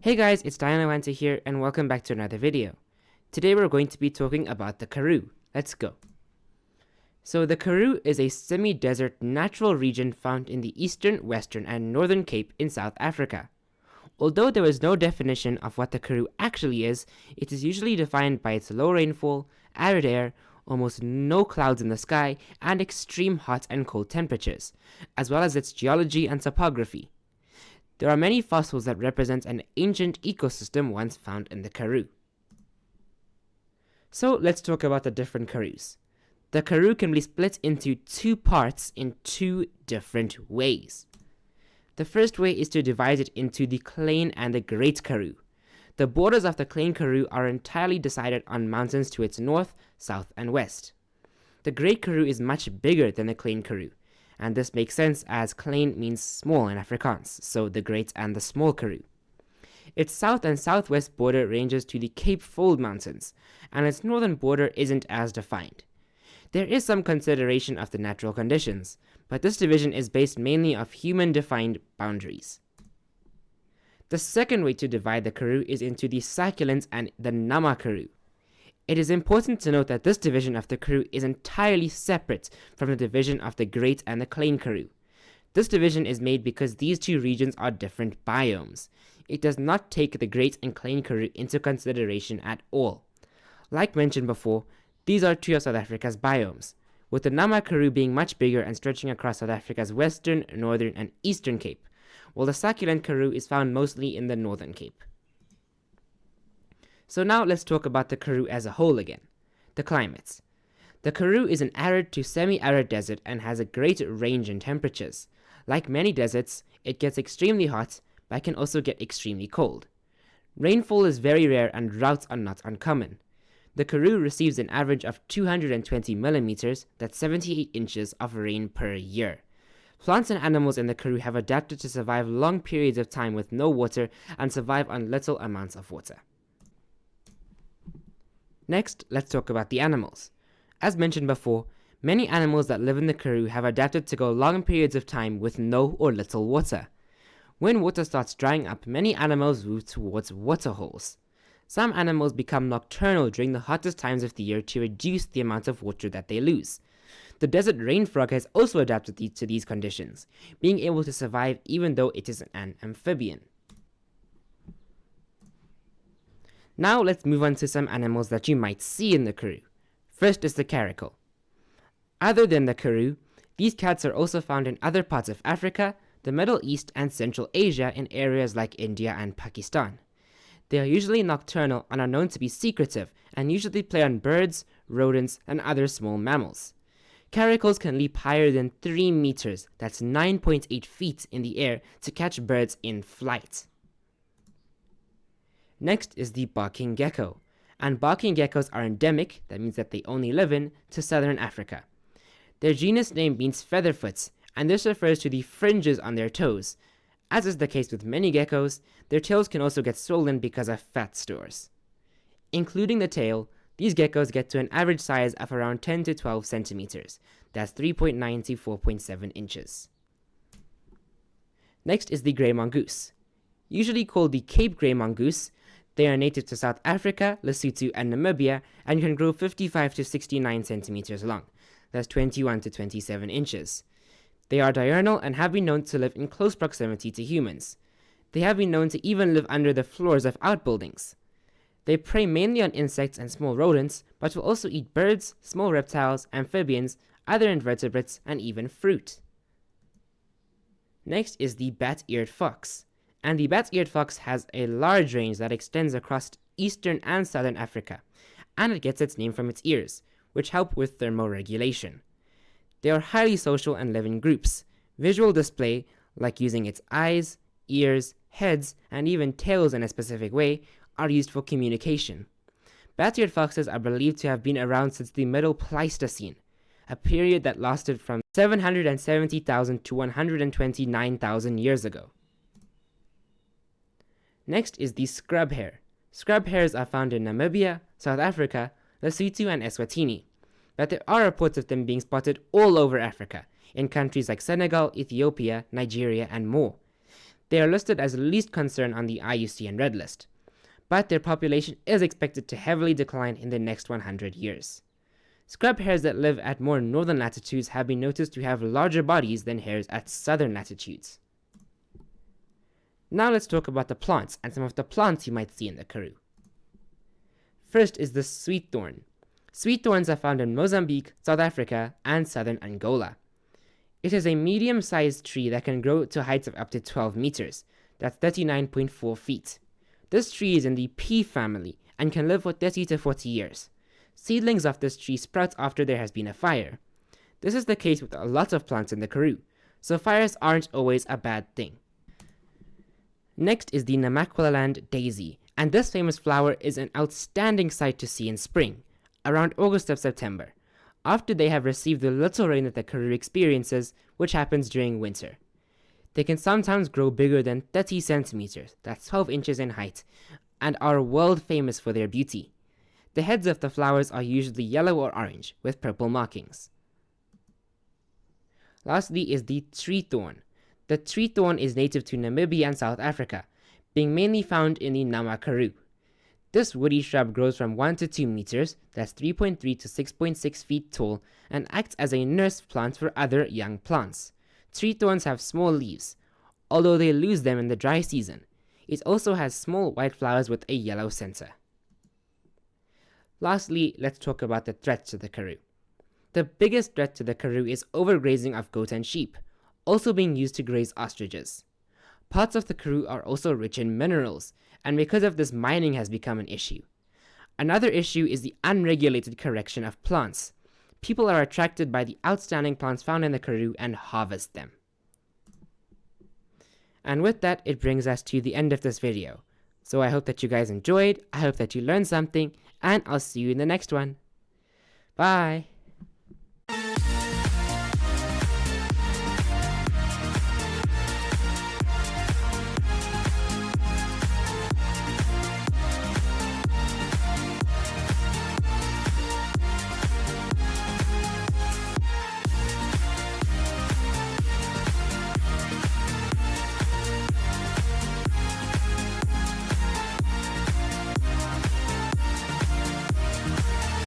Hey guys, it's Dinohunter here and welcome back to another video. Today we're going to be talking about the Karoo. Let's go. So the Karoo is a semi-desert natural region found in the eastern, western and northern Cape in South Africa. Although there is no definition of what the Karoo actually is, it is usually defined by its low rainfall, arid air, almost no clouds in the sky, and extreme hot and cold temperatures, as well as its geology and topography. There are many fossils that represent an ancient ecosystem once found in the Karoo. So let's talk about the different Karoos. The Karoo can be split into two parts in two different ways. The first way is to divide it into the Klein and the Great Karoo. The borders of the Klein Karoo are entirely decided on mountains to its north, south and west. The Great Karoo is much bigger than the Klein Karoo, and this makes sense as Klein means small in Afrikaans, so the Great and the Small Karoo. Its south and southwest border ranges to the Cape Fold Mountains, and its northern border isn't as defined. There is some consideration of the natural conditions, but this division is based mainly off human-defined boundaries. The second way to divide the Karoo is into the Succulent and the Nama Karoo. It is important to note that this division of the Karoo is entirely separate from the division of the Great and the Klein Karoo. This division is made because these two regions are different biomes. It does not take the Great and Klein Karoo into consideration at all. Like mentioned before, these are two of South Africa's biomes, with the Nama Karoo being much bigger and stretching across South Africa's western, northern and eastern Cape, while the Succulent Karoo is found mostly in the northern Cape. So now let's talk about the Karoo as a whole again. The climates. The Karoo is an arid to semi-arid desert and has a great range in temperatures. Like many deserts, it gets extremely hot, but can also get extremely cold. Rainfall is very rare and droughts are not uncommon. The Karoo receives an average of 220 millimeters, that's 78 inches of rain per year. Plants and animals in the Karoo have adapted to survive long periods of time with no water and survive on little amounts of water. Next, let's talk about the animals. As mentioned before, many animals that live in the Karoo have adapted to go long periods of time with no or little water. When water starts drying up, many animals move towards waterholes. Some animals become nocturnal during the hottest times of the year to reduce the amount of water that they lose. The desert rain frog has also adapted to these conditions, being able to survive even though it is an amphibian. Now let's move on to some animals that you might see in the Karoo. First is the caracal. Other than the Karoo, these cats are also found in other parts of Africa, the Middle East and Central Asia in areas like India and Pakistan. They are usually nocturnal and are known to be secretive and usually prey on birds, rodents, and other small mammals. Caracals can leap higher than 3 meters, that's 9.8 feet in the air, to catch birds in flight. Next is the barking gecko, and barking geckos are endemic, that means that they only live in, to southern Africa. Their genus name means featherfoots, and this refers to the fringes on their toes. As is the case with many geckos, their tails can also get swollen because of fat stores. Including the tail, these geckos get to an average size of around 10 to 12 centimeters, that's 3.9 to 4.7 inches. Next is the grey mongoose. Usually called the Cape grey mongoose, they are native to South Africa, Lesotho and Namibia and can grow 55 to 69 centimeters long, that's 21 to 27 inches. They are diurnal and have been known to live in close proximity to humans. They have been known to even live under the floors of outbuildings. They prey mainly on insects and small rodents, but will also eat birds, small reptiles, amphibians, other invertebrates, and even fruit. Next is the bat-eared fox. And the bat-eared fox has a large range that extends across eastern and southern Africa, and it gets its name from its ears, which help with thermoregulation. They are highly social and live in groups. Visual display, like using its eyes, ears, heads, and even tails in a specific way, are used for communication. Bat-eared foxes are believed to have been around since the Middle Pleistocene, a period that lasted from 770,000 to 129,000 years ago. Next is the scrub hare. Scrub hares are found in Namibia, South Africa, Lesotho, and Eswatini, but there are reports of them being spotted all over Africa, in countries like Senegal, Ethiopia, Nigeria, and more. They are listed as least concern on the IUCN Red List, but their population is expected to heavily decline in the next 100 years. Scrub hares that live at more northern latitudes have been noticed to have larger bodies than hares at southern latitudes. Now let's talk about the plants and some of the plants you might see in the Karoo. First is the sweet thorn. Sweet thorns are found in Mozambique, South Africa, and southern Angola. It is a medium-sized tree that can grow to heights of up to 12 meters. That's 39.4 feet. This tree is in the pea family and can live for 30 to 40 years. Seedlings of this tree sprout after there has been a fire. This is the case with a lot of plants in the Karoo, so fires aren't always a bad thing. Next is the Namaqualand daisy, and this famous flower is an outstanding sight to see in spring, around August or September, after they have received the little rain that the Karoo experiences, which happens during winter. They can sometimes grow bigger than 30 centimeters, that's 12 inches in height, and are world famous for their beauty. The heads of the flowers are usually yellow or orange, with purple markings. Lastly is the tree thorn. The tree thorn is native to Namibia and South Africa, being mainly found in the Nama Karoo. This woody shrub grows from 1 to 2 meters, that's 3.3 to 6.6 feet tall, and acts as a nurse plant for other young plants. Tree thorns have small leaves, although they lose them in the dry season. It also has small white flowers with a yellow center. Lastly, let's talk about the threats to the Karoo. The biggest threat to the Karoo is overgrazing of goat and sheep, also being used to graze ostriches. Parts of the Karoo are also rich in minerals, and because of this, mining has become an issue. Another issue is the unregulated correction of plants. People are attracted by the outstanding plants found in the Karoo and harvest them. And with that, it brings us to the end of this video. So I hope that you guys enjoyed, I hope that you learned something, and I'll see you in the next one. Bye!